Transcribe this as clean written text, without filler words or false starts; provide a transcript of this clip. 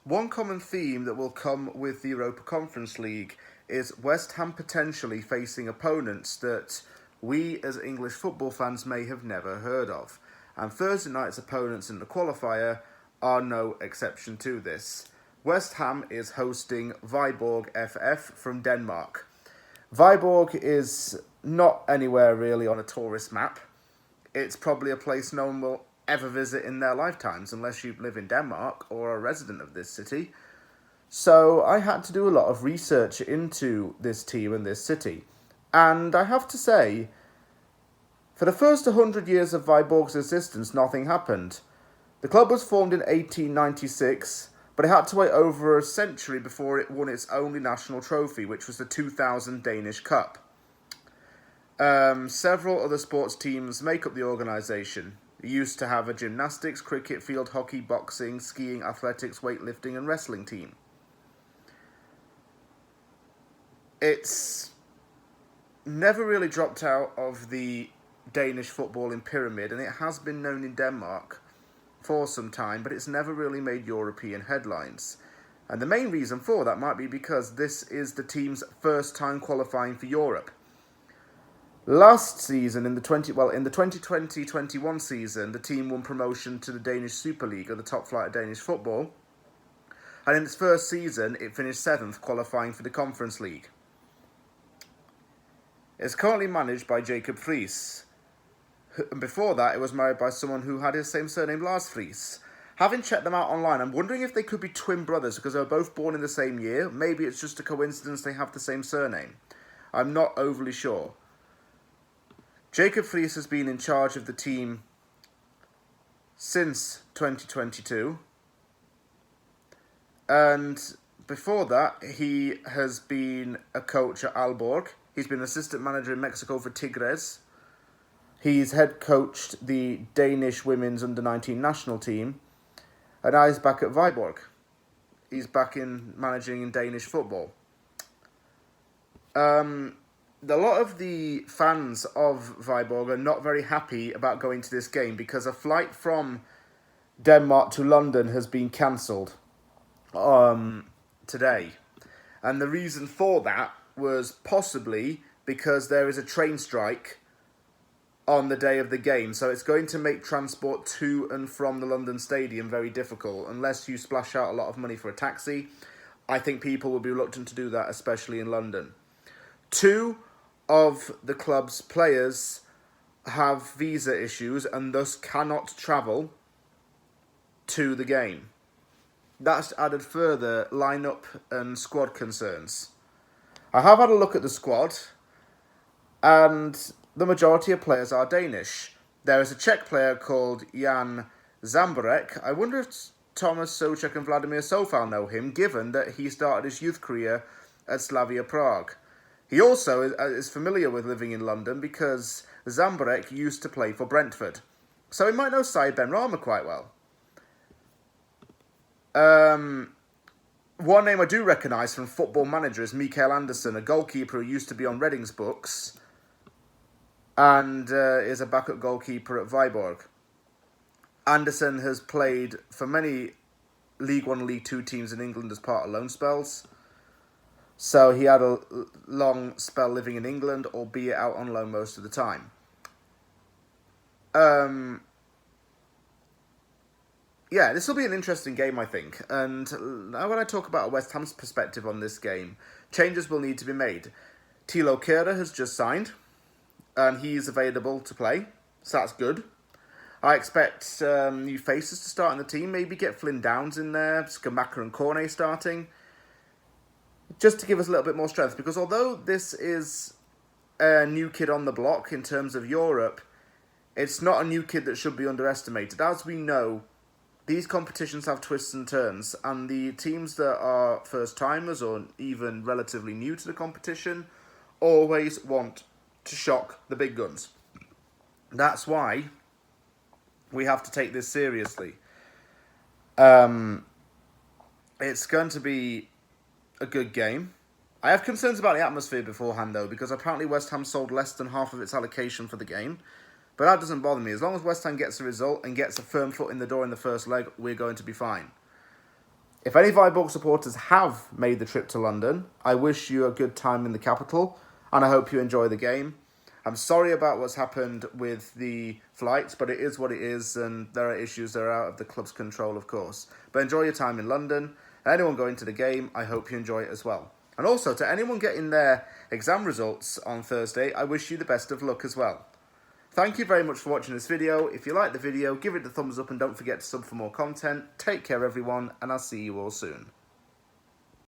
One common theme that will come with the Europa Conference League is West Ham potentially facing opponents that we as English football fans may have never heard of. And Thursday night's opponents in the qualifier are no exception to this. West Ham is hosting Viborg FF from Denmark. Viborg is not anywhere really on a tourist map. It's probably a place no one will ever visit in their lifetimes unless you live in Denmark or are a resident of this city. So I had to do a lot of research into this team and this city. And I have to say, for the first 100 years of Viborg's existence, nothing happened. The club was formed in 1896, but it had to wait over a century before it won its only national trophy, which was the 2000 Danish Cup. Several other sports teams make up the organisation. It used to have a gymnastics, cricket, field hockey, boxing, skiing, athletics, weightlifting and wrestling team. It's never really dropped out of the Danish footballing pyramid, and it has been known in Denmark for some time, but it's never really made European headlines. And the main reason for that might be because this is the team's first time qualifying for Europe. Last season, in the 2020-21 season, the team won promotion to the Danish Super League, or the top flight of Danish football. And in its first season, it finished 7th, qualifying for the Conference League. It's currently managed by Jacob Friis. And before that, it was married by someone who had his same surname, Lars Friis. Having checked them out online, I'm wondering if they could be twin brothers because they were both born in the same year. Maybe it's just a coincidence they have the same surname. I'm not overly sure. Jacob Friis has been in charge of the team since 2022. And before that, he has been a coach at Aalborg. He's been assistant manager in Mexico for Tigres. He's head coached the Danish women's under-19 national team. And now he's back at Viborg. He's back in managing in Danish football. A lot of the fans of Viborg are not very happy about going to this game because a flight from Denmark to London has been cancelled today. And the reason for that was possibly because there is a train strike on the day of the game. So it's going to make transport to and from the London Stadium very difficult. Unless you splash out a lot of money for a taxi, I think people will be reluctant to do that, especially in London. 2 of the club's players have visa issues and thus cannot travel to the game. That's added further lineup and squad concerns. I have had a look at the squad, and the majority of players are Danish. There is a Czech player called Jan Zamborek. I wonder if Thomas Souček and Vladimir Sofal know him, given that he started his youth career at Slavia Prague. He also is familiar with living in London because Zamborek used to play for Brentford. So he might know Said Benrahma quite well. One name I do recognise from Football Manager is Mikael Andersson, a goalkeeper who used to be on Reading's books and is a backup goalkeeper at Viborg. Andersson has played for many League 1 and League 2 teams in England as part of loan spells. So he had a long spell living in England, albeit out on loan most of the time. Yeah, this will be an interesting game, I think. And now when I talk about West Ham's perspective on this game, changes will need to be made. Thilo Kehrer has just signed, and he's available to play, so that's good. I expect new faces to start in the team, maybe get Flynn Downs in there, Skamaka and Cornet starting, just to give us a little bit more strength, because although this is a new kid on the block in terms of Europe, it's not a new kid that should be underestimated. As we know, these competitions have twists and turns, and the teams that are first-timers or even relatively new to the competition always want to shock the big guns. That's why we have to take this seriously. It's going to be a good game. I have concerns about the atmosphere beforehand, though, because apparently West Ham sold less than half of its allocation for the game. But that doesn't bother me. As long as West Ham gets a result and gets a firm foot in the door in the first leg, we're going to be fine. If any Viborg supporters have made the trip to London, I wish you a good time in the capital, and I hope you enjoy the game. I'm sorry about what's happened with the flights, but it is what it is, and there are issues that are out of the club's control, of course. But enjoy your time in London. Anyone going to the game, I hope you enjoy it as well. And also, to anyone getting their exam results on Thursday, I wish you the best of luck as well. Thank you very much for watching this video. If you like the video, give it a thumbs up and don't forget to sub for more content. Take care everyone, and I'll see you all soon.